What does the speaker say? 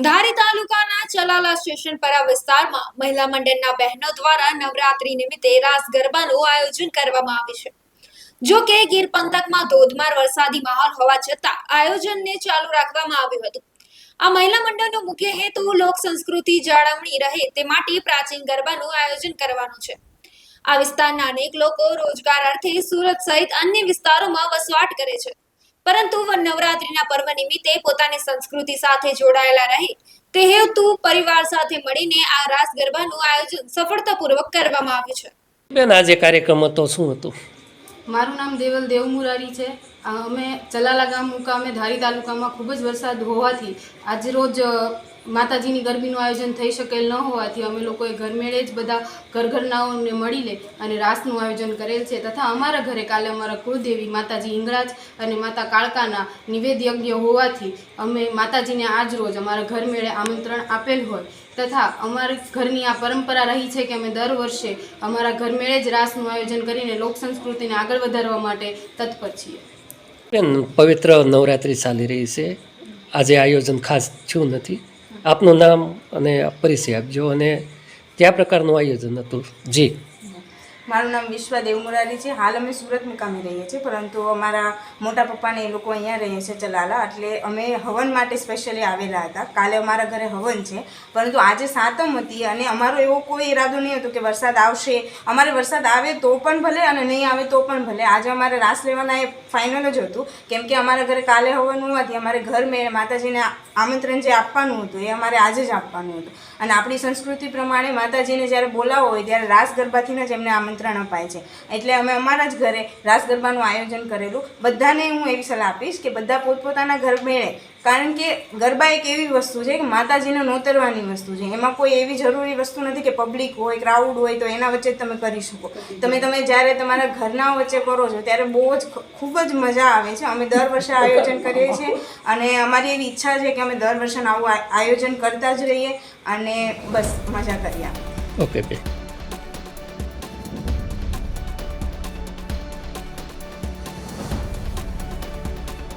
ધારી તાલુકાના ચલાલા સ્ટેશન પરા વિસ્તારમાં મહિલા મંડળના બહેનો દ્વારા નવરાત્રી નિમિત્તે રાસ ગરબાનું આયોજન કરવામાં આવ્યું છે. જો કે ગીર પંથકમાં ધોધમાર વરસાદી માહોલ હોવા છતાં આયોજનને ચાલુ રાખવામાં આવ્યું હતું. આ મહિલા મંડળનો મુખ્ય હેતુ લોક સંસ્કૃતિ જાળવણી રહે તે માટે પ્રાચીન ગરબાનું આયોજન કરવાનું છે. આ વિસ્તારના અનેક લોકો રોજગાર અર્થે સુરત સહિત અન્ય વિસ્તારોમાં વસવાટ કરે છે, પરંતુ નવરાત્રીના પર્વ નિમિત્તે પોતાની સંસ્કૃતિ સાથે જોડાયેલા રહે તે હેતુ પરિવાર સાથે મળીને આ રાસ ગરબાનું આયોજન સફળતાપૂર્વક કરવામાં આવ્યું છે. બેન, આજે કાર્યક્રમ હતો, શું હતું? મારું નામ દેવલ દેવમુરારી છે. અમે ચલાલા ગામ મુકામે ધારી તાલુકામાં ખૂબ જ વરસાદ હોવાથી આજરોજ માતાજીની ગરબીનું આયોજન થઈ શકેલ ન હોવાથી અમે લોકોએ ઘરમેળે જ બધા ઘરઘરનાઓને મળી લે અને રાસનું આયોજન કરેલ છે. તથા અમારા ઘરે કાલે અમારા કુળદેવી માતાજી હિંગળાજ અને માતા કાળકાના નિવેદ યજ્ઞ હોવાથી અમે માતાજીને આજ રોજ અમારા ઘરમેળે આમંત્રણ આપેલ હોય તથા અમારી ઘરની આ પરંપરા રહી છે કે અમે દર વર્ષે અમારા ઘરમેળે જ રાસનું આયોજન કરીને લોક સંસ્કૃતિને આગળ વધારવા માટે તત્પર છીએ. બેન, પવિત્ર નવરાત્રિ ચાલી રહી છે. આજે આયોજન ખાસ થયું નથી. આપનું નામ અને પરિચય આપજો અને કયા પ્રકારનું આયોજન હતું? જી, મારું નામ વિશ્વા દેવમુરારી છે. હાલ અમે સુરત મુકામે રહીએ છીએ, પરંતુ અમારા મોટા પપ્પાને એ લોકો અહીંયા રહીએ છે ચલાલા, એટલે અમે હવન માટે સ્પેશિયલી આવેલા હતા. કાલે અમારા ઘરે હવન છે, પરંતુ આજે સાતમ હતી અને અમારો એવો કોઈ ઈરાદો નહીં હતો કે વરસાદ આવશે. અમારે વરસાદ આવે તો પણ ભલે અને નહીં આવે તો પણ ભલે. આજે અમારે રાસ લેવાના એ ફાઇનલ જ હતું, કેમ કે અમારા ઘરે કાલે હવન હોવાથી અમારે ઘર મેળે માતાજીને આમંત્રણ જે આપવાનું હતું એ અમારે આજે જ આપવાનું હતું. અને આપણી સંસ્કૃતિ પ્રમાણે માતાજીને જ્યારે બોલાવો હોય ત્યારે રાસ ગરબાથી જ એમને આમંત્રણ અપાય છે. એટલે અમે અમારા જ ઘરે રાસ ગરબાનું આયોજન કરેલું. બધાને હું એવી સલાહ આપીશ કે બધા પોતપોતાના ઘર મેળે, કારણ કે ગરબા એક એવી વસ્તુ છે કે માતાજીને નોતરવાની વસ્તુ છે. એમાં કોઈ એવી જરૂરી વસ્તુ નથી કે પબ્લિક હોય, ક્રાઉડ હોય તો એના વચ્ચે જ તમે કરી શકો. તમે જ્યારે તમારા ઘરના વચ્ચે કરો છો ત્યારે બહુ જ ખૂબ જ મજા આવે છે. અમે દર વર્ષે આયોજન કરીએ છીએ અને અમારી એવી ઈચ્છા છે કે અમે દર વર્ષે આવું આયોજન કરતા જ રહીએ અને બસ મજા કરીએ. ઓકે બેન.